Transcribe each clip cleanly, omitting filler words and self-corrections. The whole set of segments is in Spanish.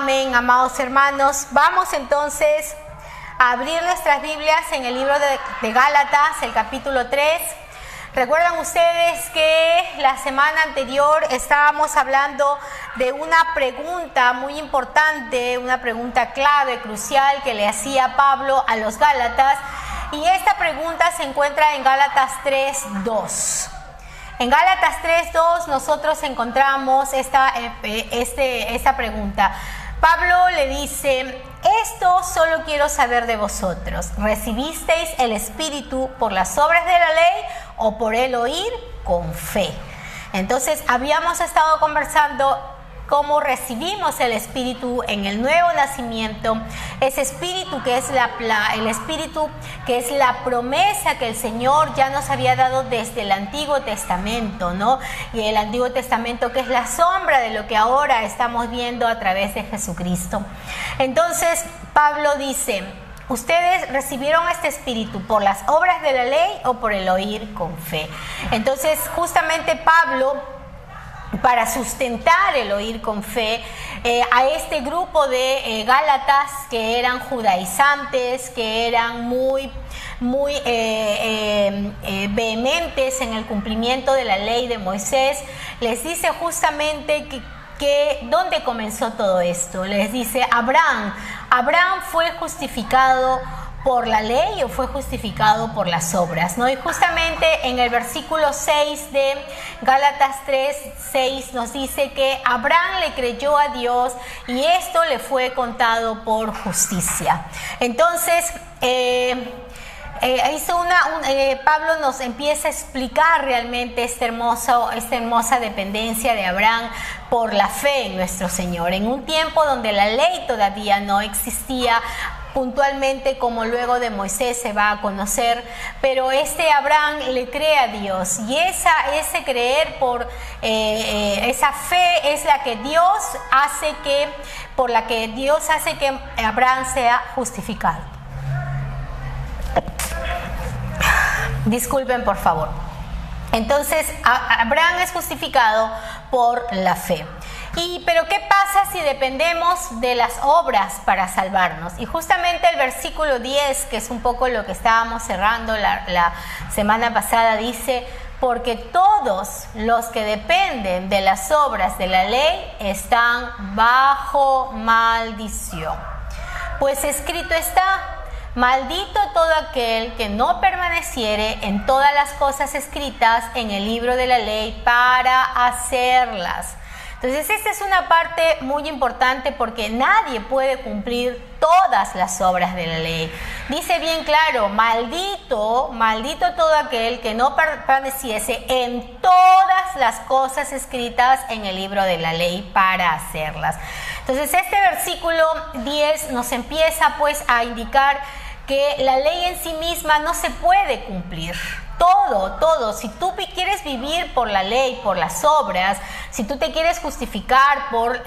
Amén, amados hermanos. Vamos entonces a abrir nuestras Biblias en el libro de Gálatas, el capítulo 3. Recuerdan ustedes que la semana anterior estábamos hablando de una pregunta muy importante, una pregunta clave, crucial, que le hacía Pablo a los Gálatas. Y esta pregunta se encuentra en Gálatas 3:2. En Gálatas 3:2 nosotros encontramos esta pregunta. Pablo le dice: esto solo quiero saber de vosotros. ¿Recibisteis el Espíritu por las obras de la ley o por el oír con fe? Entonces habíamos estado conversando cómo recibimos el Espíritu en el nuevo nacimiento, ese Espíritu que es el Espíritu que es la promesa que el Señor ya nos había dado desde el Antiguo Testamento, ¿no? Y el Antiguo Testamento que es la sombra de lo que ahora estamos viendo a través de Jesucristo. Entonces Pablo dice: ¿ustedes recibieron este Espíritu por las obras de la ley o por el oír con fe? Entonces justamente Pablo, para sustentar el oír con fe, a este grupo de Gálatas que eran judaizantes, que eran muy vehementes en el cumplimiento de la ley de Moisés, les dice justamente que ¿dónde comenzó todo esto? Les dice: Abraham fue justificado por la ley o fue justificado por las obras, ¿no? Y justamente en el versículo 6 de Gálatas 3:6 nos dice que Abraham le creyó a Dios y esto le fue contado por justicia. Entonces Pablo nos empieza a explicar realmente esta hermosa dependencia de Abraham por la fe en nuestro Señor, en un tiempo donde la ley todavía no existía puntualmente como luego de Moisés se va a conocer, pero Abraham le cree a Dios y ese creer esa fe es la que por la que Dios hace que Abraham sea justificado. Disculpen, por favor. Entonces Abraham es justificado por la fe. Pero ¿qué pasa si dependemos de las obras para salvarnos? Y justamente el versículo 10, que es un poco lo que estábamos cerrando la semana pasada, dice: porque todos los que dependen de las obras de la ley están bajo maldición. Pues escrito está: maldito todo aquel que no permaneciere en todas las cosas escritas en el libro de la ley para hacerlas. Entonces esta es una parte muy importante porque nadie puede cumplir todas las obras de la ley. Dice bien claro: maldito todo aquel que no permaneciese en todas las cosas escritas en el libro de la ley para hacerlas. Entonces este versículo 10 nos empieza pues a indicar que la ley en sí misma no se puede cumplir. Todo. Si tú quieres vivir por la ley, por las obras, si tú te quieres justificar por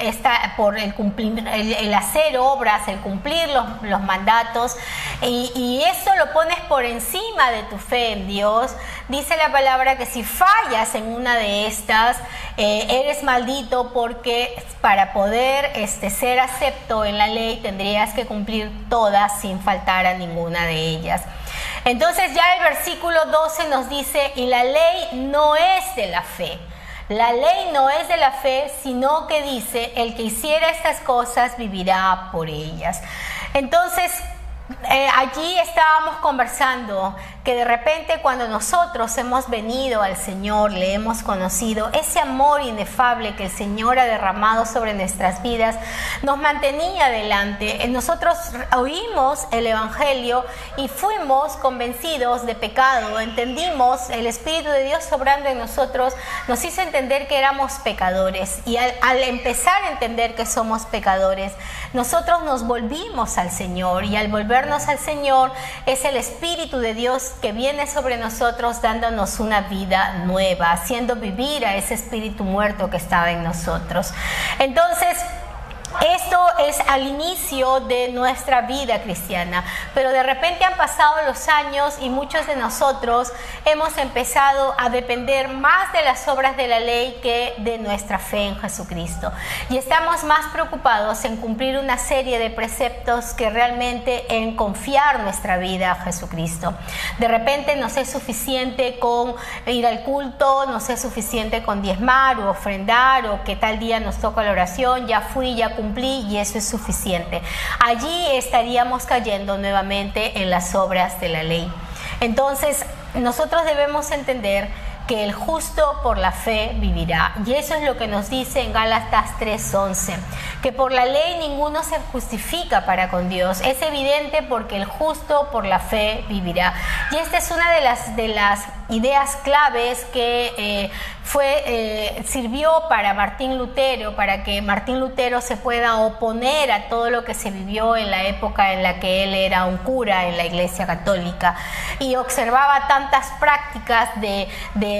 el cumplir, el hacer obras, el cumplir los mandatos, y esto lo pones por encima de tu fe en Dios, dice la palabra que si fallas en una de estas, eres maldito, porque para poder ser acepto en la ley tendrías que cumplir todas sin faltar a ninguna de ellas. Entonces ya el versículo 12 nos dice: y la ley no es de la fe. La ley no es de la fe, sino que dice: el que hiciera estas cosas vivirá por ellas. Entonces allí estábamos conversando que de repente cuando nosotros hemos venido al Señor, le hemos conocido, ese amor inefable que el Señor ha derramado sobre nuestras vidas nos mantenía adelante. Nosotros oímos el Evangelio y fuimos convencidos de pecado, entendimos el Espíritu de Dios obrando en nosotros, nos hizo entender que éramos pecadores, y al empezar a entender que somos pecadores, nosotros nos volvimos al Señor, y al volvernos al Señor es el Espíritu de Dios que viene sobre nosotros dándonos una vida nueva, haciendo vivir a ese espíritu muerto que estaba en nosotros. Entonces Esto es al inicio de nuestra vida cristiana, pero de repente han pasado los años y muchos de nosotros hemos empezado a depender más de las obras de la ley que de nuestra fe en Jesucristo. Y estamos más preocupados en cumplir una serie de preceptos que realmente en confiar nuestra vida a Jesucristo. De repente nos es suficiente con ir al culto, nos es suficiente con diezmar o ofrendar, o que tal día nos toca la oración, ya fui, ya cumplí, y eso es suficiente. Allí estaríamos cayendo nuevamente en las obras de la ley. Entonces, nosotros debemos entender que el justo por la fe vivirá. Y eso es lo que nos dice en Gálatas 3:11, que por la ley ninguno se justifica para con Dios. Es evidente porque el justo por la fe vivirá. Y esta es una de las ideas claves que sirvió para Martín Lutero, para que Martín Lutero se pueda oponer a todo lo que se vivió en la época en la que él era un cura en la Iglesia Católica y observaba tantas prácticas de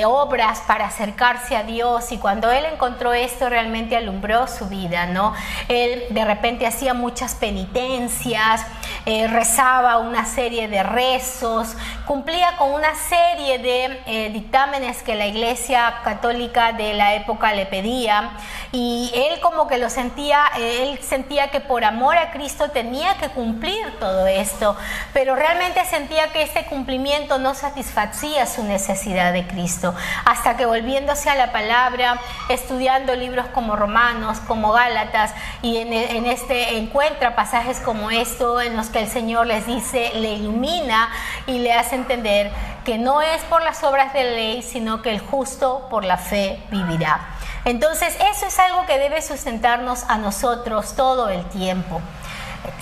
obras para acercarse a Dios, y cuando él encontró esto realmente alumbró su vida, ¿no? Él de repente hacía muchas penitencias, rezaba una serie de rezos, cumplía con una serie de dictámenes que la Iglesia Católica de la época le pedía, y él como que él sentía que por amor a Cristo tenía que cumplir todo esto, pero realmente sentía que este cumplimiento no satisfacía su necesidad de Cristo, hasta que volviéndose a la palabra, estudiando libros como Romanos, como Gálatas, y en este encuentra pasajes como esto en los que el Señor les dice, le ilumina y le hace entender que no es por las obras de la ley, sino que el justo por la fe vivirá. Entonces, eso es algo que debe sustentarnos a nosotros todo el tiempo.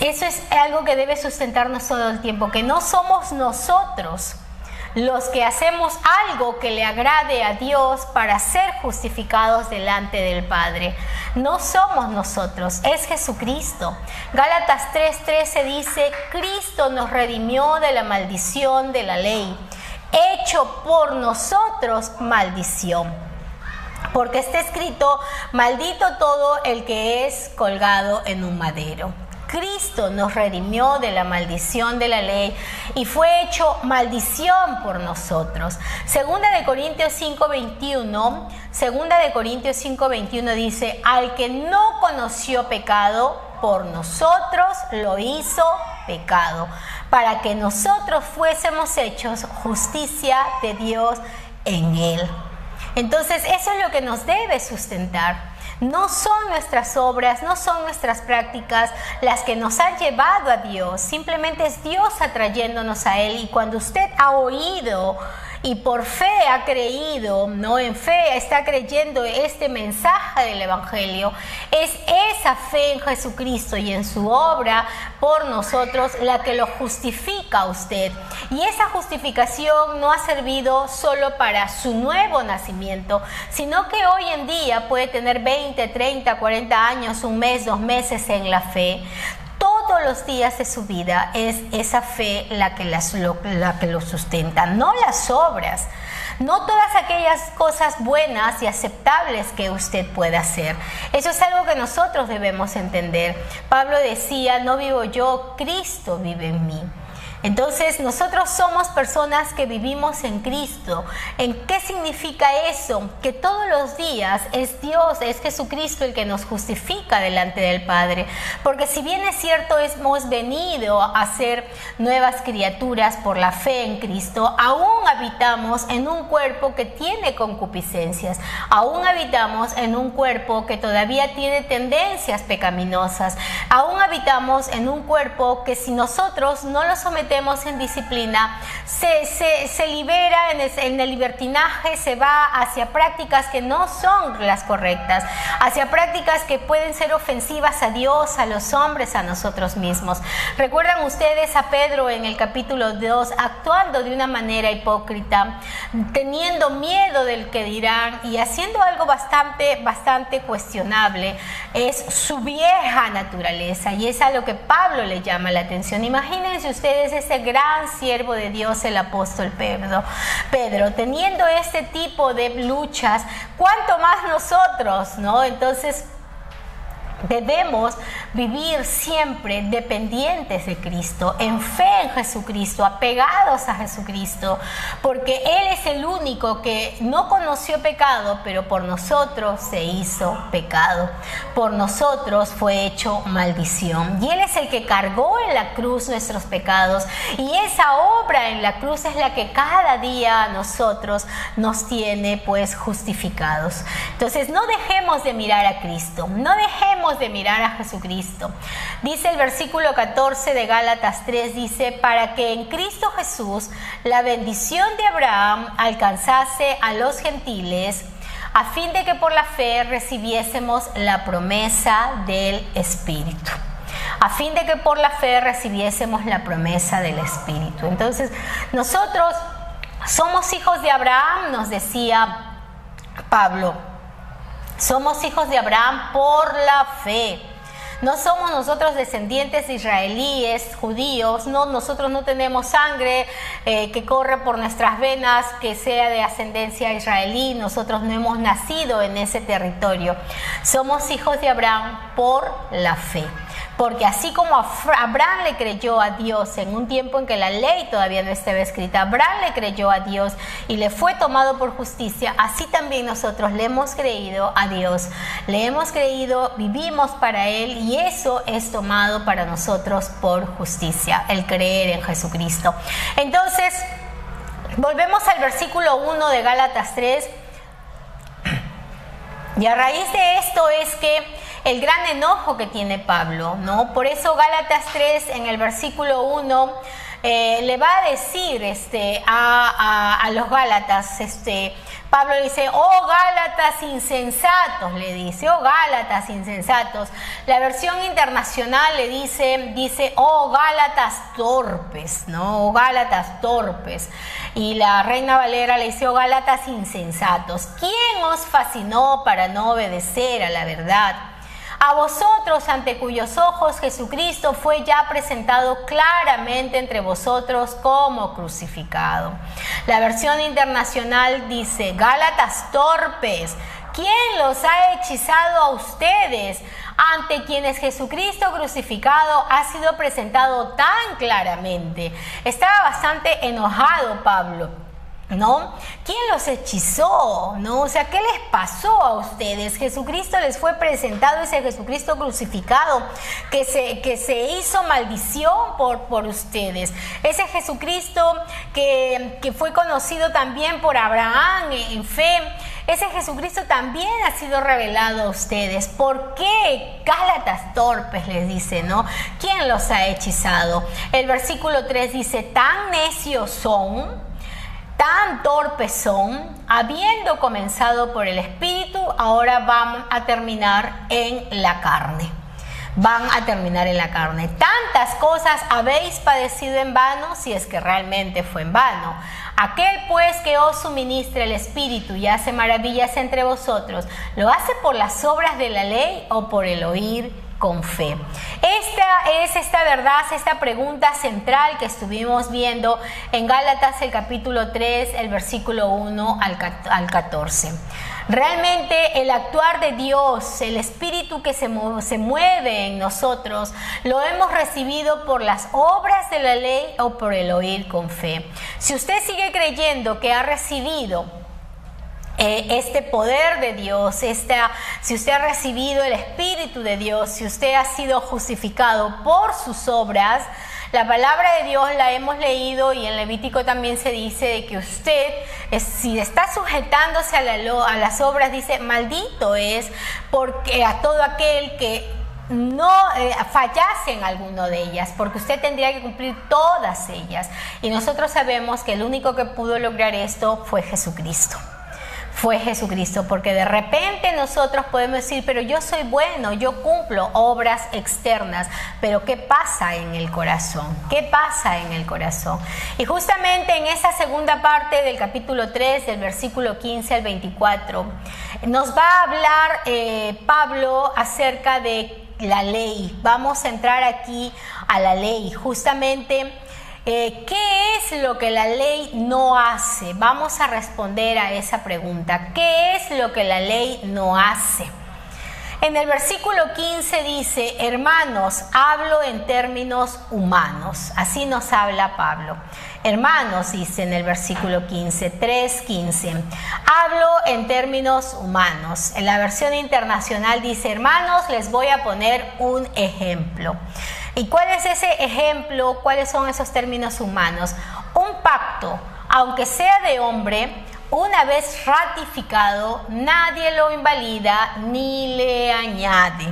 Eso es algo que debe sustentarnos todo el tiempo, que no somos nosotros los que hacemos algo que le agrade a Dios para ser justificados delante del Padre. No somos nosotros, es Jesucristo. Gálatas 3:13 dice, Cristo nos redimió de la maldición de la ley, hecho por nosotros maldición. Porque está escrito, maldito todo el que es colgado en un madero. Cristo nos redimió de la maldición de la ley y fue hecho maldición por nosotros. Segunda de Corintios 5:21 dice, al que no conoció pecado, por nosotros lo hizo pecado, para que nosotros fuésemos hechos justicia de Dios en él. Entonces, eso es lo que nos debe sustentar. No son nuestras obras, no son nuestras prácticas las que nos han llevado a Dios. Simplemente es Dios atrayéndonos a Él. Y cuando usted ha oído y por fe ha creído, no en fe, está creyendo este mensaje del Evangelio, es esa fe en Jesucristo y en su obra por nosotros la que lo justifica a usted. Y esa justificación no ha servido solo para su nuevo nacimiento, sino que hoy en día puede tener 20, 30, 40 años, un mes, 2 meses en la fe. Todos los días de su vida es esa fe la que lo sustenta, no las obras, no todas aquellas cosas buenas y aceptables que usted pueda hacer. Eso es algo que nosotros debemos entender. Pablo decía, no vivo yo, Cristo vive en mí. Entonces, nosotros somos personas que vivimos en Cristo. ¿En qué significa eso? Que todos los días es Dios, es Jesucristo el que nos justifica delante del Padre. Porque si bien es cierto, hemos venido a ser nuevas criaturas por la fe en Cristo, aún habitamos en un cuerpo que tiene concupiscencias. Aún habitamos en un cuerpo que todavía tiene tendencias pecaminosas. Aún habitamos en un cuerpo que si nosotros no lo sometemos en disciplina, se libera en el libertinaje, se va hacia prácticas que no son las correctas, hacia prácticas que pueden ser ofensivas a Dios, a los hombres, a nosotros mismos. ¿Recuerdan ustedes a Pedro en el capítulo 2 actuando de una manera hipócrita, teniendo miedo del que dirán y haciendo algo bastante cuestionable? Es su vieja naturaleza, y es a lo que Pablo le llama la atención. Imagínense ustedes ese gran siervo de Dios, el apóstol Pedro, teniendo este tipo de luchas, ¿cuánto más nosotros, no? Entonces, Debemos vivir siempre dependientes de Cristo, en fe en Jesucristo, apegados a Jesucristo, porque Él es el único que no conoció pecado, pero por nosotros se hizo pecado, por nosotros fue hecho maldición. Y Él es el que cargó en la cruz nuestros pecados, y esa obra en la cruz es la que cada día a nosotros nos tiene pues justificados. Entonces no dejemos de mirar a Cristo, no dejemos de mirar a Jesucristo. Dice el versículo 14 de Gálatas 3, dice: para que en Cristo Jesús la bendición de Abraham alcanzase a los gentiles, a fin de que por la fe recibiésemos la promesa del Espíritu. A fin de que por la fe recibiésemos la promesa del Espíritu. Entonces, nosotros somos hijos de Abraham, nos decía Pablo. Somos hijos de Abraham por la fe. No somos nosotros descendientes israelíes, judíos, no, nosotros no tenemos sangre que corre por nuestras venas que sea de ascendencia israelí, nosotros no hemos nacido en ese territorio. Somos hijos de Abraham por la fe. Porque así como Abraham le creyó a Dios en un tiempo en que la ley todavía no estaba escrita, Abraham le creyó a Dios y le fue tomado por justicia, así también nosotros le hemos creído a Dios. Le hemos creído, vivimos para Él y eso es tomado para nosotros por justicia, el creer en Jesucristo. Entonces, volvemos al versículo 1 de Gálatas 3. Y a raíz de esto es que el gran enojo que tiene Pablo, ¿no? Por eso Gálatas 3 en el versículo 1 le va a decir a los Gálatas, Pablo dice: oh Gálatas insensatos, le dice, oh Gálatas insensatos. La versión internacional le dice, oh Gálatas torpes, ¿no? Oh Gálatas torpes. Y la Reina Valera le dice: oh Gálatas insensatos. ¿Quién os fascinó para no obedecer a la verdad? A vosotros, ante cuyos ojos Jesucristo fue ya presentado claramente entre vosotros como crucificado. La versión internacional dice: Gálatas torpes, ¿quién los ha hechizado a ustedes, ante quienes Jesucristo crucificado ha sido presentado tan claramente? Estaba bastante enojado Pablo, ¿no? ¿Quién los hechizó? ¿No? O sea, ¿qué les pasó a ustedes? Jesucristo les fue presentado, ese Jesucristo crucificado que se hizo maldición por ustedes. Ese Jesucristo que fue conocido también por Abraham en fe. Ese Jesucristo también ha sido revelado a ustedes. ¿Por qué? Gálatas torpes, les dice, ¿no? ¿Quién los ha hechizado? El versículo 3 dice: tan necios son, tan torpes son, habiendo comenzado por el Espíritu, ahora van a terminar en la carne. Van a terminar en la carne. Tantas cosas habéis padecido en vano, si es que realmente fue en vano. Aquel pues que os suministra el Espíritu y hace maravillas entre vosotros, ¿lo hace por las obras de la ley o por el oír con fe? Esta verdad, esta pregunta central que estuvimos viendo en Gálatas el capítulo 3, el versículo 1 al 14. Realmente el actuar de Dios, el Espíritu que se mueve en nosotros, lo hemos recibido por las obras de la ley o por el oír con fe. Si usted sigue creyendo que ha recibido este poder de Dios, si usted ha recibido el Espíritu de Dios, si usted ha sido justificado por sus obras, la palabra de Dios la hemos leído y en Levítico también se dice de que usted, si está sujetándose a las obras, dice: maldito es porque a todo aquel que no fallase en alguno de ellas, porque usted tendría que cumplir todas ellas. Y nosotros sabemos que el único que pudo lograr esto fue Jesucristo. Fue Jesucristo, porque de repente nosotros podemos decir: pero yo soy bueno, yo cumplo obras externas, pero ¿qué pasa en el corazón? ¿Qué pasa en el corazón? Y justamente en esa segunda parte del capítulo 3, del versículo 15 al 24, nos va a hablar Pablo acerca de la ley. Vamos a entrar aquí a la ley, justamente. ¿Qué es lo que la ley no hace? Vamos a responder a esa pregunta. ¿Qué es lo que la ley no hace? En el versículo 15 dice, hermanos, hablo en términos humanos. Así nos habla Pablo. Hermanos, dice en el versículo 15, 3:15, hablo en términos humanos. En la versión internacional dice, hermanos, les voy a poner un ejemplo. ¿Y cuál es ese ejemplo? ¿Cuáles son esos términos humanos? Un pacto, aunque sea de hombre, una vez ratificado, nadie lo invalida ni le añade.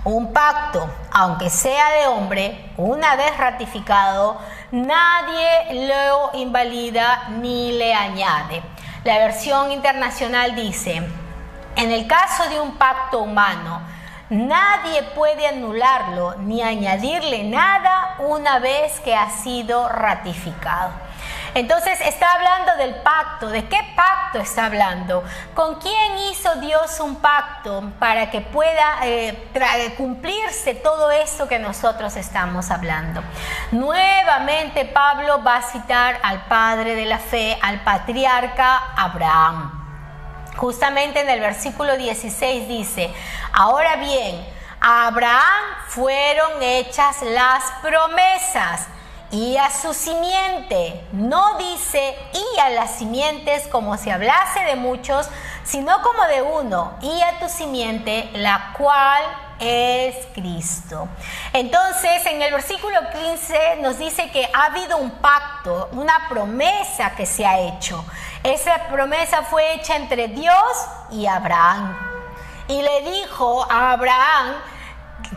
Un pacto, aunque sea de hombre, una vez ratificado, nadie lo invalida ni le añade. La versión internacional dice, en el caso de un pacto humano, nadie puede anularlo ni añadirle nada una vez que ha sido ratificado. Entonces está hablando del pacto. ¿De qué pacto está hablando? ¿Con quién hizo Dios un pacto para que pueda cumplirse todo esto que nosotros estamos hablando? Nuevamente Pablo va a citar al padre de la fe, al patriarca Abraham. Justamente en el versículo 16 dice, ahora bien, a Abraham fueron hechas las promesas, y a su simiente. No dice y a las simientes como si hablase de muchos, sino como de uno, y a tu simiente, la cual es Cristo. Entonces, en el versículo 15 nos dice que ha habido un pacto, una promesa que se ha hecho. Esa promesa fue hecha entre Dios y Abraham. Y le dijo a Abraham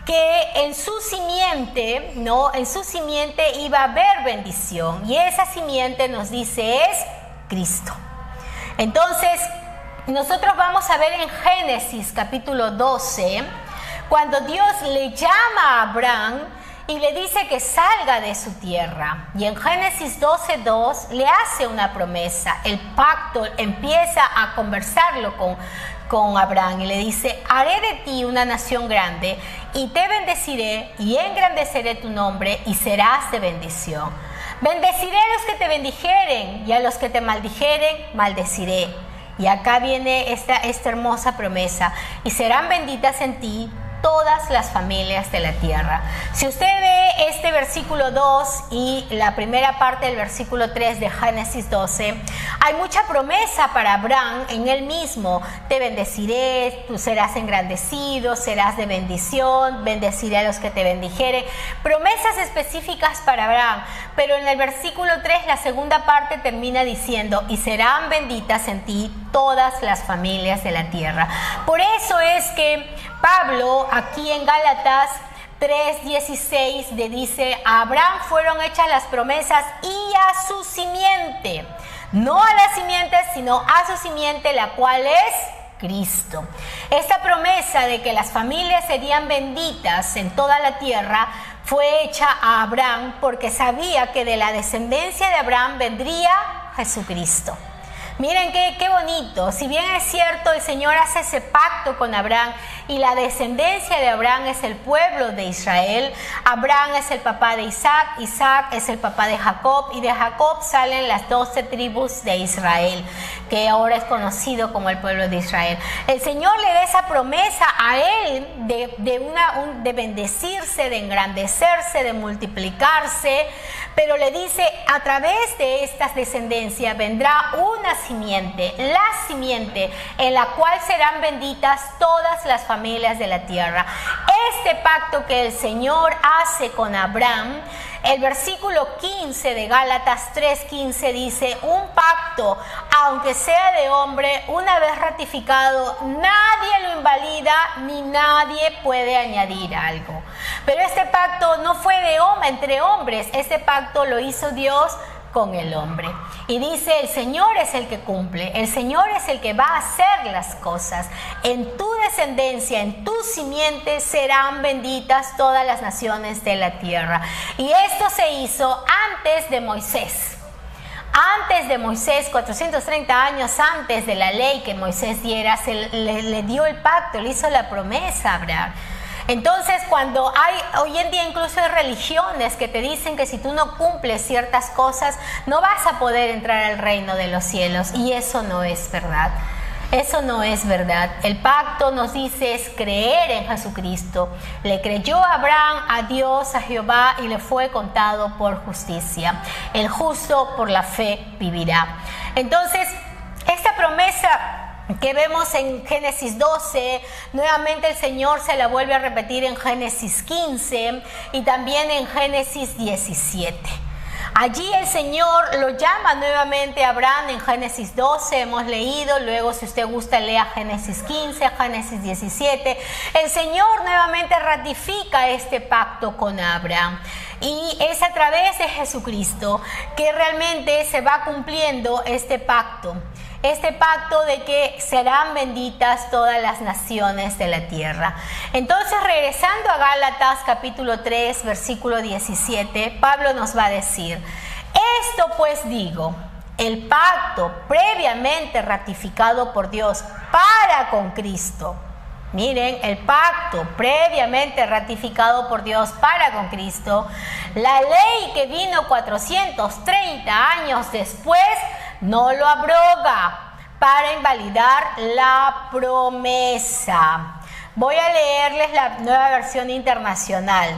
que en su simiente, en su simiente iba a haber bendición, y esa simiente nos dice es Cristo. Entonces, nosotros vamos a ver en Génesis capítulo 12, cuando Dios le llama a Abraham y le dice que salga de su tierra. Y en Génesis 12:2 le hace una promesa. El pacto empieza a conversarlo con Abraham y le dice, haré de ti una nación grande y te bendeciré y engrandeceré tu nombre y serás de bendición. Bendeciré a los que te bendijeren y a los que te maldijeren, maldeciré. Y acá viene esta hermosa promesa, y serán benditas en ti todas las familias de la tierra. Si usted ve este versículo 2 y la primera parte del versículo 3 de Génesis 12, hay mucha promesa para Abraham en él mismo. Te bendeciré, tú serás engrandecido, serás de bendición, bendeciré a los que te bendijeren. Promesas específicas para Abraham, pero en el versículo 3 la segunda parte termina diciendo, y serán benditas en ti todas las familias de la tierra. Por eso es que Pablo aquí en Gálatas 3:16 le dice, a Abraham fueron hechas las promesas y a su simiente, no a las simientes, sino a su simiente, la cual es Cristo. Esta promesa de que las familias serían benditas en toda la tierra fue hecha a Abraham porque sabía que de la descendencia de Abraham vendría Jesucristo. Miren qué bonito. Si bien es cierto, el Señor hace ese pacto con Abraham y la descendencia de Abraham es el pueblo de Israel. Abraham es el papá de Isaac, Isaac es el papá de Jacob, y de Jacob salen las 12 tribus de Israel, que ahora es conocido como el pueblo de Israel. El Señor le da esa promesa a él de bendecirse, de engrandecerse, de multiplicarse, pero le dice, a través de estas descendencias vendrá una simiente, la simiente en la cual serán benditas todas las familias de la tierra. Este pacto que el Señor hace con Abraham, el versículo 15 de Gálatas 3:15 dice, un pacto, aunque sea de hombre, una vez ratificado, nadie lo invalida ni nadie puede añadir algo. Pero este pacto no fue entre hombres, este pacto lo hizo Dios con el hombre. Y dice, el Señor es el que cumple, el Señor es el que va a hacer las cosas. En tu descendencia, en tu simiente serán benditas todas las naciones de la tierra. Y esto se hizo antes de Moisés. Antes de Moisés, 430 años antes de la ley que Moisés diera, le dio el pacto, le hizo la promesa a Abraham. Entonces, cuando hoy en día incluso hay religiones que te dicen que si tú no cumples ciertas cosas, no vas a poder entrar al reino de los cielos, y eso no es verdad. Eso no es verdad. El pacto, nos dice, es creer en Jesucristo. Le creyó Abraham a Dios, a Jehová, y le fue contado por justicia. El justo por la fe vivirá. Entonces, esta promesa que vemos en Génesis 12, nuevamente el Señor se la vuelve a repetir en Génesis 15 y también en Génesis 17. Allí el Señor lo llama nuevamente a Abraham en Génesis 12, hemos leído, luego si usted gusta lea Génesis 15, Génesis 17. El Señor nuevamente ratifica este pacto con Abraham. Y es a través de Jesucristo que realmente se va cumpliendo este pacto de que serán benditas todas las naciones de la tierra. Entonces, regresando a Gálatas capítulo 3, versículo 17, Pablo nos va a decir: esto pues digo, el pacto previamente ratificado por Dios para con Cristo. Miren, el pacto previamente ratificado por Dios para con Cristo, la ley que vino 430 años después, no lo abroga para invalidar la promesa. Voy a leerles la nueva versión internacional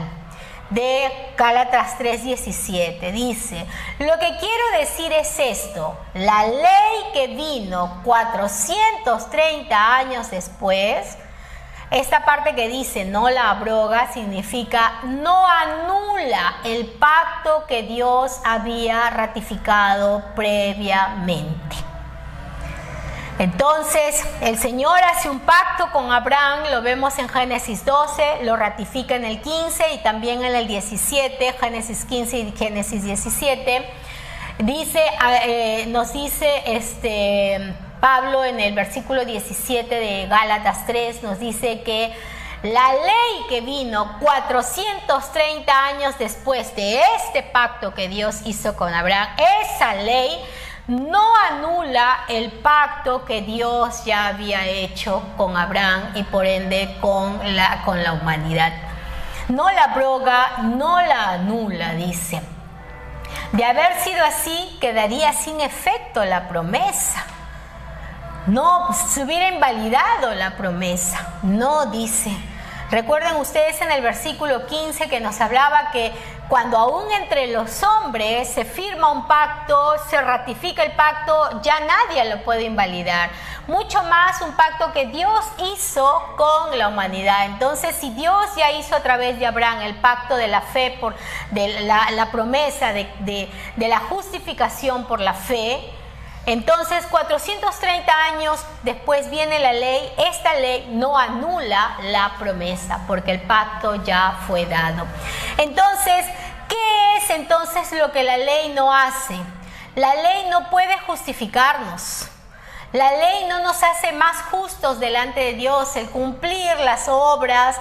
de Gálatas 3:17. Dice: lo que quiero decir es esto, la ley que vino 430 años después, esta parte que dice no la abroga significa no anula el pacto que Dios había ratificado previamente. Entonces el Señor hace un pacto con Abraham, lo vemos en Génesis 12, lo ratifica en el 15 y también en el 17, Génesis 15 y Génesis 17. Nos dice Pablo en el versículo 17 de Gálatas 3, nos dice que la ley que vino 430 años después de este pacto que Dios hizo con Abraham, esa ley no anula el pacto que Dios ya había hecho con Abraham y por ende con la humanidad. No la abroga, no la anula, dice. De haber sido así, quedaría sin efecto la promesa. No, se hubiera invalidado la promesa. No, dice. Recuerden ustedes en el versículo 15 que nos hablaba que cuando aún entre los hombres se firma un pacto, se ratifica el pacto, ya nadie lo puede invalidar. Mucho más un pacto que Dios hizo con la humanidad. Entonces, si Dios ya hizo a través de Abraham el pacto de la fe, de la promesa de la justificación por la fe, entonces 430 años después viene la ley. Esta ley no anula la promesa porque el pacto ya fue dado. Entonces, ¿qué es entonces lo que la ley no hace? La ley no puede justificarnos. La ley no nos hace más justos delante de Dios. El cumplir las obras,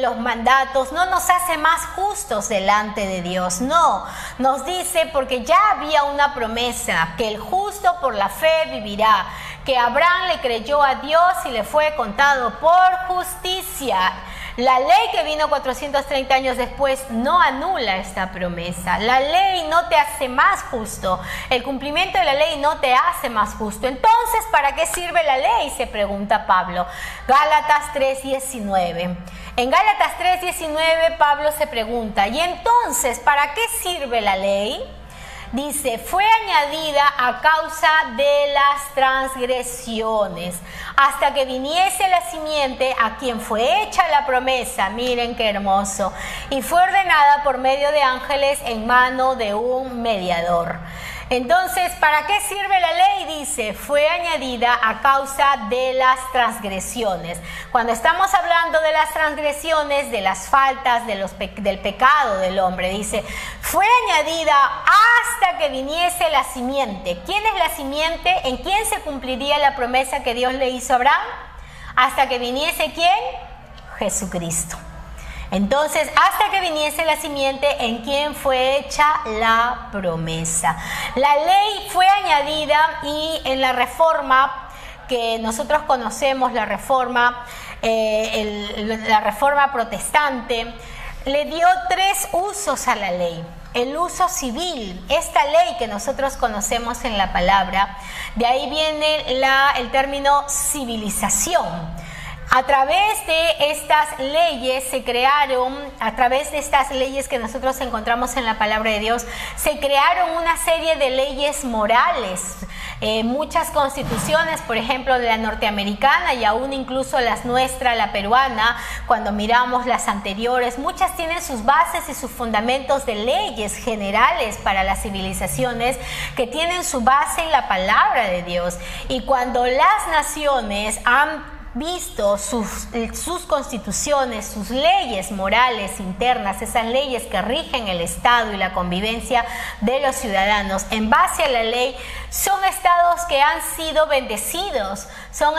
los mandatos, no nos hace más justos delante de Dios. No, nos dice porque ya había una promesa, que el justo por la fe vivirá, que Abraham le creyó a Dios y le fue contado por justicia. La ley que vino 430 años después no anula esta promesa. La ley no te hace más justo. El cumplimiento de la ley no te hace más justo. Entonces, ¿para qué sirve la ley?, se pregunta Pablo. Gálatas 3:19. En Gálatas 3:19 Pablo se pregunta: ¿y entonces para qué sirve la ley? Dice: fue añadida a causa de las transgresiones, hasta que viniese la simiente a quien fue hecha la promesa. Miren qué hermoso. Y fue ordenada por medio de ángeles en mano de un mediador. Entonces, ¿para qué sirve la ley? Dice, fue añadida a causa de las transgresiones. Cuando estamos hablando de las transgresiones, de las faltas, del pecado del hombre, dice, fue añadida hasta que viniese la simiente. ¿Quién es la simiente? ¿En quién se cumpliría la promesa que Dios le hizo a Abraham? Hasta que viniese ¿quién? Jesucristo. Entonces, hasta que viniese la simiente, ¿en quién fue hecha la promesa? La ley fue añadida y en la reforma que nosotros conocemos, la reforma protestante, le dio 3 usos a la ley. el uso civil, esta ley que nosotros conocemos en la palabra. De ahí viene el término civilización. A través de estas leyes se crearon, a través de estas leyes que nosotros encontramos en la palabra de Dios, se crearon una serie de leyes morales. Muchas constituciones, por ejemplo, de la norteamericana y aún incluso las nuestras, la peruana, cuando miramos las anteriores, muchas tienen sus bases y sus fundamentos de leyes generales para las civilizaciones que tienen su base en la palabra de Dios. Y cuando las naciones han visto sus constituciones, sus leyes morales internas, esas leyes que rigen el Estado y la convivencia de los ciudadanos en base a la ley, son estados que han sido bendecidos, son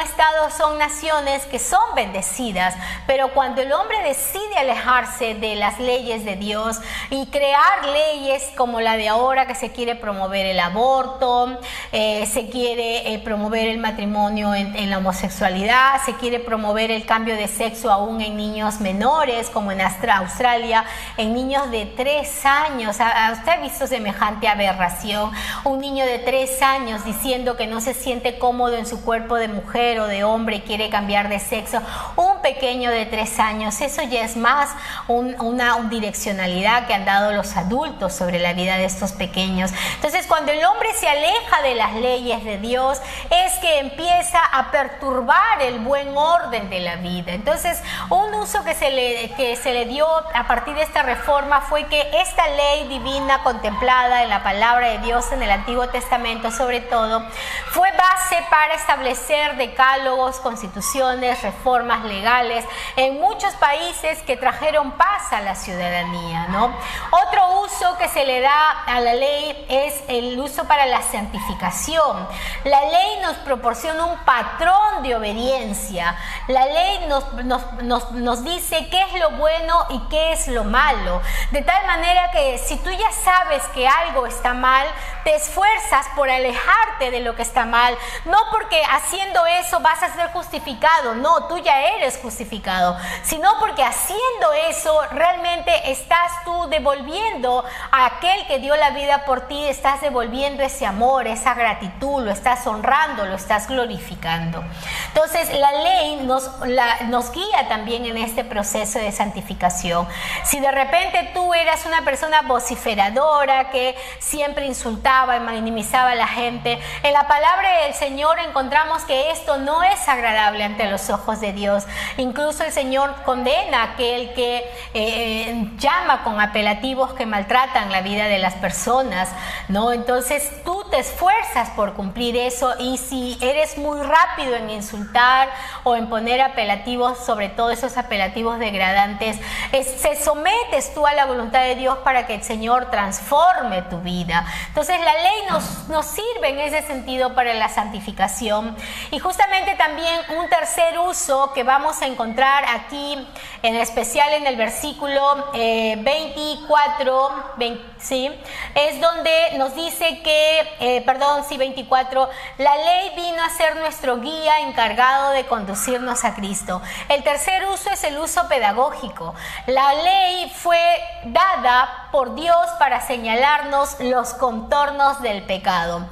naciones que son bendecidas. Pero cuando el hombre decide alejarse de las leyes de Dios y crear leyes como la de ahora, que se quiere promover el aborto, se quiere promover el matrimonio en la homosexualidad, se quiere promover el cambio de sexo aún en niños menores, como en Australia, en niños de 3 años. ¿Usted ha visto semejante aberración? Un niño de 3 años diciendo que no se siente cómodo en su cuerpo de mujer o de hombre y quiere cambiar de sexo. Un pequeño de 3 años, eso ya es más una direccionalidad que han dado los adultos sobre la vida de estos pequeños. Entonces, cuando el hombre se aleja de las leyes de Dios, es que empieza a perturbar el buen orden de la vida. Entonces, un uso que se le dio a partir de esta reforma fue que esta ley divina contemplada en la palabra de Dios en el Antiguo Testamento, sobre todo, fue base para establecer decálogos, constituciones, reformas legales en muchos países que trajeron paz a la ciudadanía, ¿no? Otro uso que se le da a la ley es el uso para la santificación. La ley nos proporciona un patrón de obediencia. La ley nos dice qué es lo bueno y qué es lo malo, de tal manera que si tú ya sabes que algo está mal, te esfuerzas por alejarte de lo que está mal, no porque haciendo eso vas a ser justificado, no, tú ya eres justificado, sino porque haciendo eso realmente estás tú devolviendo a aquel que dio la vida por ti, estás devolviendo ese amor, esa gratitud, lo estás honrando, lo estás glorificando. Entonces la ley nos guía también en este proceso de santificación. Si de repente tú eras una persona vociferadora que siempre insultaba y minimizaba a la gente, en la palabra del Señor encontramos que esto no es agradable ante los ojos de Dios. Incluso el Señor condena a aquel que llama con apelativos que maltratan la vida de las personas, ¿no? Entonces tú te esfuerzas por cumplir eso, y si eres muy rápido en insultar o en poner apelativos, sobre todo esos apelativos degradantes, se sometes tú a la voluntad de Dios para que el Señor transforme tu vida. Entonces la ley nos sirve en ese sentido para la santificación. Y justamente también un tercer uso que vamos a encontrar aquí, en especial en el versículo 24, ¿sí? Es donde nos dice que, 24, la ley vino a ser nuestro guía encargado de conducirnos a Cristo. El tercer uso es el uso pedagógico. La ley fue dada por Dios para señalarnos los contornos del pecado.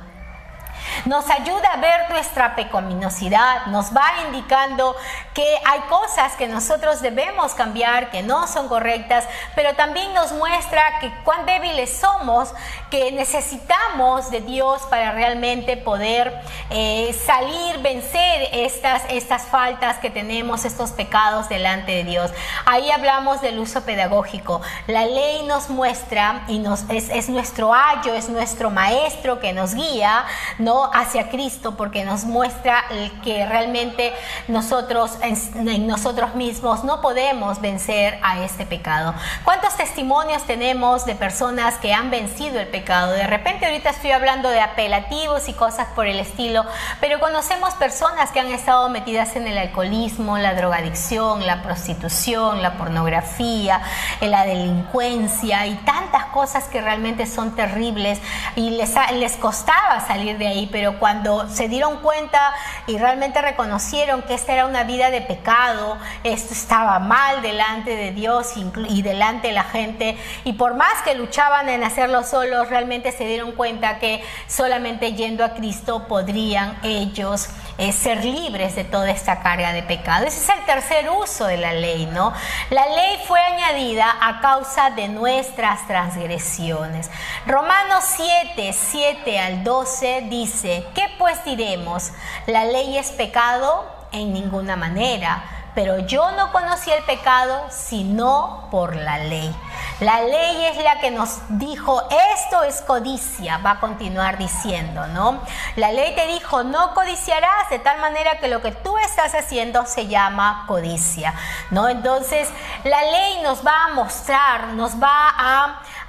Nos ayuda a ver nuestra pecaminosidad, nos va indicando que hay cosas que nosotros debemos cambiar, que no son correctas, pero también nos muestra que cuán débiles somos, que necesitamos de Dios para realmente poder vencer estas faltas que tenemos, estos pecados delante de Dios. Ahí hablamos del uso pedagógico. La ley nos muestra y es nuestro ayo, es nuestro maestro que nos guía, ¿no?, hacia Cristo, porque nos muestra que realmente nosotros en nosotros mismos no podemos vencer a este pecado. ¿Cuántos testimonios tenemos de personas que han vencido el pecado? De repente ahorita estoy hablando de apelativos y cosas por el estilo, pero conocemos personas que han estado metidas en el alcoholismo, la drogadicción, la prostitución, la pornografía, la delincuencia y tantas cosas que realmente son terribles, y les costaba salir de ahí, pero cuando se dieron cuenta y realmente reconocieron que esta era una vida de pecado, esto estaba mal delante de Dios y delante de la gente, y por más que luchaban en hacerlo solos, realmente se dieron cuenta que solamente yendo a Cristo podrían ellos ser libres de toda esta carga de pecado. Ese es el tercer uso de la ley, ¿no? La ley fue añadida a causa de nuestras transgresiones. Romanos 7 al 12 dice: ¿qué pues diremos? ¿La ley es pecado? En ninguna manera. Pero yo no conocí el pecado sino por la ley. La ley es la que nos dijo, esto es codicia, va a continuar diciendo, ¿no? La ley te dijo, no codiciarás, de tal manera que lo que tú estás haciendo se llama codicia, ¿no? Entonces, la ley nos va a mostrar, nos va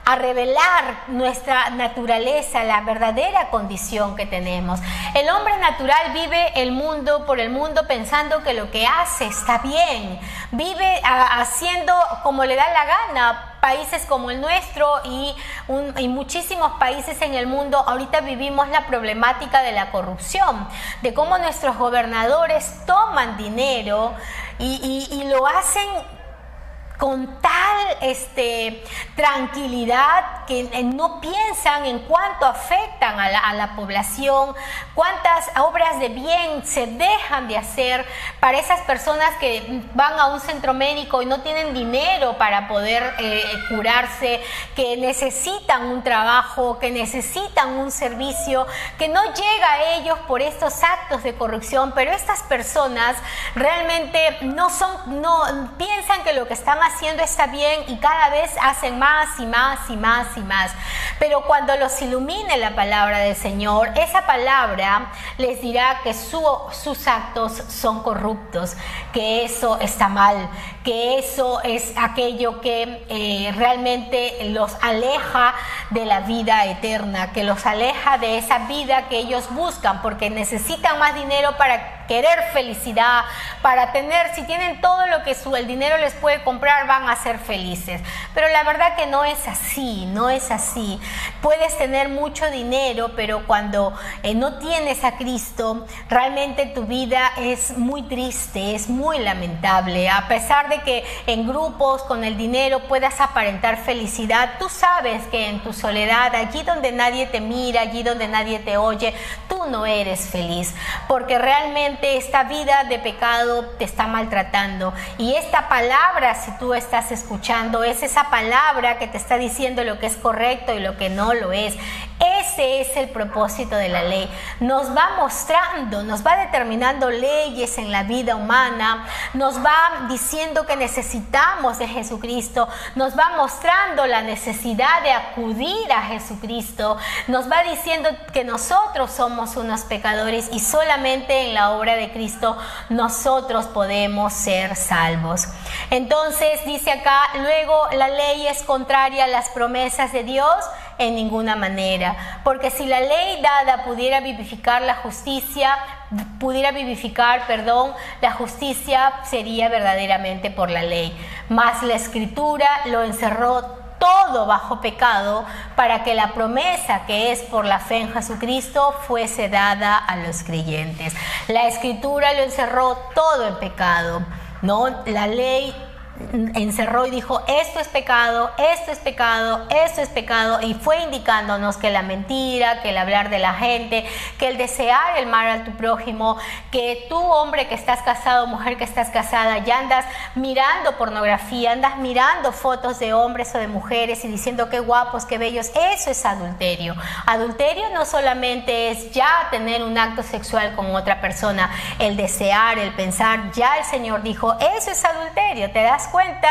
a revelar nuestra naturaleza, la verdadera condición que tenemos. El hombre natural vive por el mundo pensando que lo que hace está bien, vive haciendo como le da la gana. Países como el nuestro y muchísimos países en el mundo ahorita vivimos la problemática de la corrupción, de cómo nuestros gobernadores toman dinero y lo hacen con tal tranquilidad que no piensan en cuánto afectan a la población, cuántas obras de bien se dejan de hacer para esas personas que van a un centro médico y no tienen dinero para poder curarse, que necesitan un trabajo, que necesitan un servicio, que no llega a ellos por estos actos de corrupción, pero estas personas realmente no piensan que lo que están haciendo está bien y cada vez hacen más y más y más y más. Pero cuando los ilumine la palabra del Señor, esa palabra les dirá que sus actos son corruptos, que eso está mal, que eso es aquello que realmente los aleja de la vida eterna, que los aleja de esa vida que ellos buscan, porque necesitan más dinero para querer felicidad, para tener, si tienen todo lo que el dinero les puede comprar, van a ser felices. Pero la verdad que no es así, no es así. Puedes tener mucho dinero, pero cuando no tienes a Cristo, realmente tu vida es muy triste, es muy lamentable. A pesar de que en grupos con el dinero puedas aparentar felicidad, tú sabes que en tu soledad, allí donde nadie te mira, allí donde nadie te oye, tú no eres feliz, porque realmente esta vida de pecado te está maltratando. Y esta palabra, si tú estás escuchando, es esa palabra que te está diciendo lo que es correcto y lo que no lo es. Ese es el propósito de la ley. Nos va mostrando, nos va determinando leyes en la vida humana, nos va diciendo que necesitamos de Jesucristo, nos va mostrando la necesidad de acudir a Jesucristo, nos va diciendo que nosotros somos unos pecadores y solamente en la obra de Cristo nosotros podemos ser salvos. Entonces dice acá, luego la ley es contraria a las promesas de Dios. En ninguna manera, porque si la ley dada pudiera vivificar la justicia, la justicia sería verdaderamente por la ley. Mas la Escritura lo encerró todo bajo pecado para que la promesa que es por la fe en Jesucristo fuese dada a los creyentes. La Escritura lo encerró todo en pecado, ¿no? La ley encerró y dijo, esto es pecado, esto es pecado, esto es pecado, y fue indicándonos que la mentira, que el hablar de la gente, que el desear el mal a tu prójimo, que tú, hombre que estás casado, mujer que estás casada, ya andas mirando pornografía, andas mirando fotos de hombres o de mujeres y diciendo qué guapos, qué bellos, eso es adulterio. Adulterio no solamente es ya tener un acto sexual con otra persona, el desear, el pensar, ya el Señor dijo, eso es adulterio, ¿te das cuenta?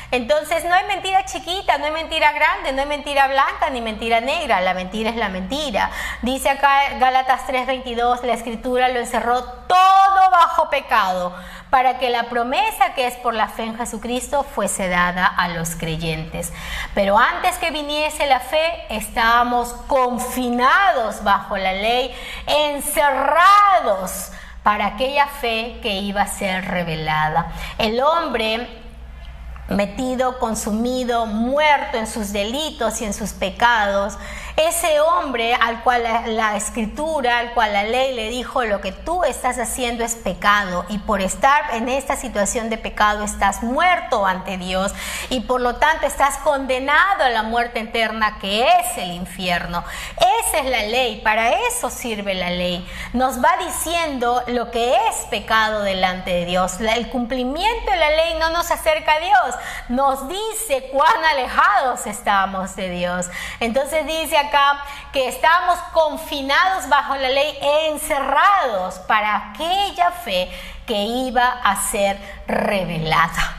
Entonces no hay mentira chiquita, no hay mentira grande, no hay mentira blanca ni mentira negra, la mentira es la mentira. Dice acá Gálatas 3:22, la Escritura lo encerró todo bajo pecado para que la promesa que es por la fe en Jesucristo fuese dada a los creyentes. Pero antes que viniese la fe, estábamos confinados bajo la ley, encerrados para aquella fe que iba a ser revelada. El hombre metido, consumido, muerto en sus delitos y en sus pecados. Ese hombre al cual la escritura, al cual la ley le dijo: lo que tú estás haciendo es pecado, y por estar en esta situación de pecado estás muerto ante Dios, y por lo tanto estás condenado a la muerte eterna, que es el infierno. Esa es la ley, para eso sirve la ley. Nos va diciendo lo que es pecado delante de Dios. El cumplimiento de la ley no nos acerca a Dios, nos dice cuán alejados estamos de Dios. Entonces dice acá que estábamos confinados bajo la ley, encerrados para aquella fe que iba a ser revelada.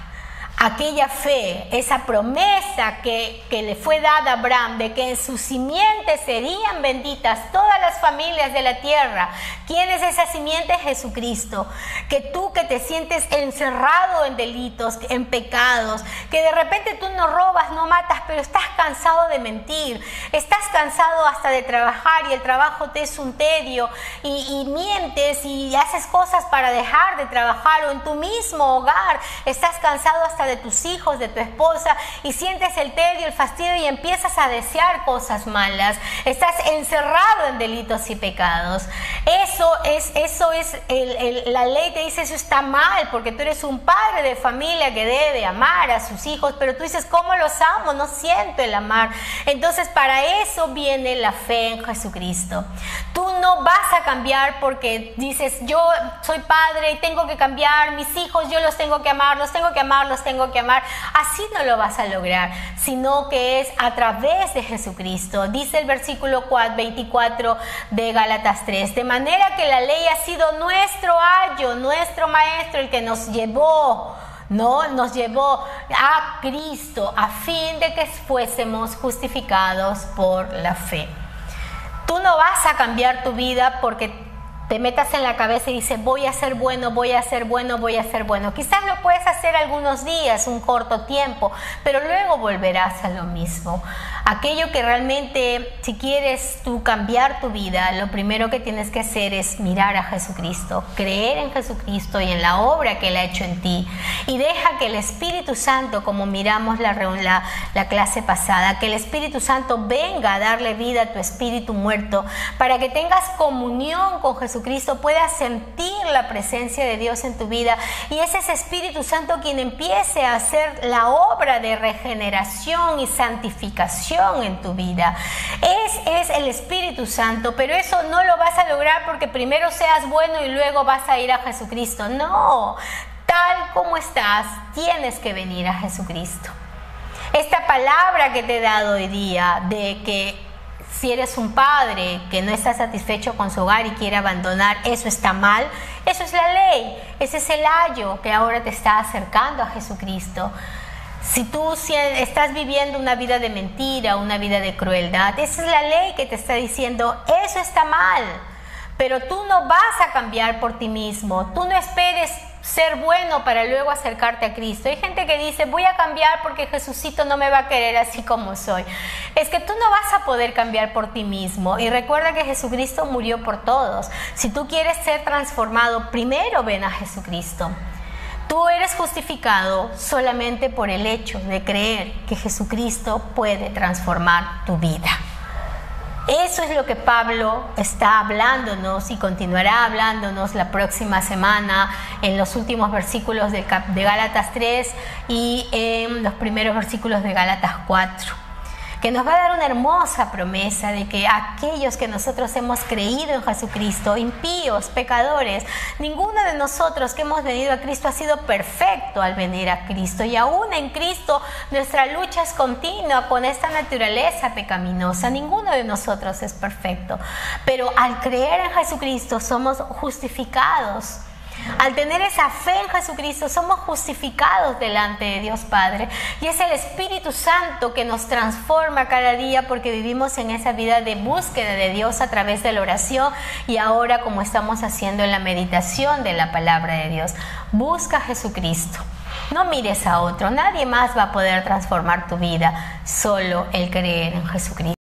Aquella fe, esa promesa que le fue dada a Abraham, de que en su simiente serían benditas todas las familias de la tierra. ¿Quién es esa simiente? Jesucristo. Que tú, que te sientes encerrado en delitos, en pecados, que de repente tú no robas, no matas, pero estás cansado de mentir, estás cansado hasta de trabajar y el trabajo te es un tedio, y mientes y haces cosas para dejar de trabajar, o en tu mismo hogar estás cansado hasta de tus hijos, de tu esposa, y sientes el tedio, el fastidio, y empiezas a desear cosas malas. Estás encerrado en delitos y pecados. Eso es la ley te dice: eso está mal, porque tú eres un padre de familia que debe amar a sus hijos, pero tú dices: ¿cómo los amo? No siento el amar. Entonces, para eso viene la fe en Jesucristo. Tú no vas a cambiar porque dices: yo soy padre y tengo que cambiar, mis hijos yo los tengo que amar, los tengo que amar, los tengo que amar. Así no lo vas a lograr, sino que es a través de Jesucristo. Dice el versículo 24 de Gálatas 3: de manera que la ley ha sido nuestro ayo, nuestro maestro, el que nos llevó a Cristo, a fin de que fuésemos justificados por la fe. Tú no vas a cambiar tu vida porque te metas en la cabeza y dices: voy a ser bueno, voy a ser bueno, voy a ser bueno. Quizás lo puedes hacer algunos días, un corto tiempo, pero luego volverás a lo mismo. Aquello que realmente, si quieres tú cambiar tu vida, lo primero que tienes que hacer es mirar a Jesucristo, creer en Jesucristo y en la obra que Él ha hecho en ti. Y deja que el Espíritu Santo, como miramos la clase pasada, que el Espíritu Santo venga a darle vida a tu espíritu muerto, para que tengas comunión con Jesucristo, puedas sentir la presencia de Dios en tu vida, y es ese Espíritu Santo quien empiece a hacer la obra de regeneración y santificación en tu vida. Es el Espíritu Santo, pero eso no lo vas a lograr porque primero seas bueno y luego vas a ir a Jesucristo. No, tal como estás, tienes que venir a Jesucristo. Esta palabra que te he dado hoy día, de que si eres un padre que no está satisfecho con su hogar y quiere abandonar, eso está mal, eso es la ley, ese es el ayo que ahora te está acercando a Jesucristo. Si tú estás viviendo una vida de mentira, una vida de crueldad, esa es la ley que te está diciendo: eso está mal, pero tú no vas a cambiar por ti mismo. Tú no esperes ser bueno para luego acercarte a Cristo. Hay gente que dice: voy a cambiar porque Jesucito no me va a querer así como soy. Es que tú no vas a poder cambiar por ti mismo. Y recuerda que Jesucristo murió por todos. Si tú quieres ser transformado, primero ven a Jesucristo. Tú eres justificado solamente por el hecho de creer que Jesucristo puede transformar tu vida. Eso es lo que Pablo está hablándonos y continuará hablándonos la próxima semana en los últimos versículos de Gálatas 3 y en los primeros versículos de Gálatas 4. Que nos va a dar una hermosa promesa de que aquellos que nosotros hemos creído en Jesucristo, impíos, pecadores, ninguno de nosotros que hemos venido a Cristo ha sido perfecto al venir a Cristo, y aún en Cristo nuestra lucha es continua con esta naturaleza pecaminosa. Ninguno de nosotros es perfecto, pero al creer en Jesucristo somos justificados. Al tener esa fe en Jesucristo somos justificados delante de Dios Padre, y es el Espíritu Santo que nos transforma cada día, porque vivimos en esa vida de búsqueda de Dios a través de la oración, y ahora como estamos haciendo en la meditación de la palabra de Dios. Busca a Jesucristo, no mires a otro, nadie más va a poder transformar tu vida, solo el creer en Jesucristo.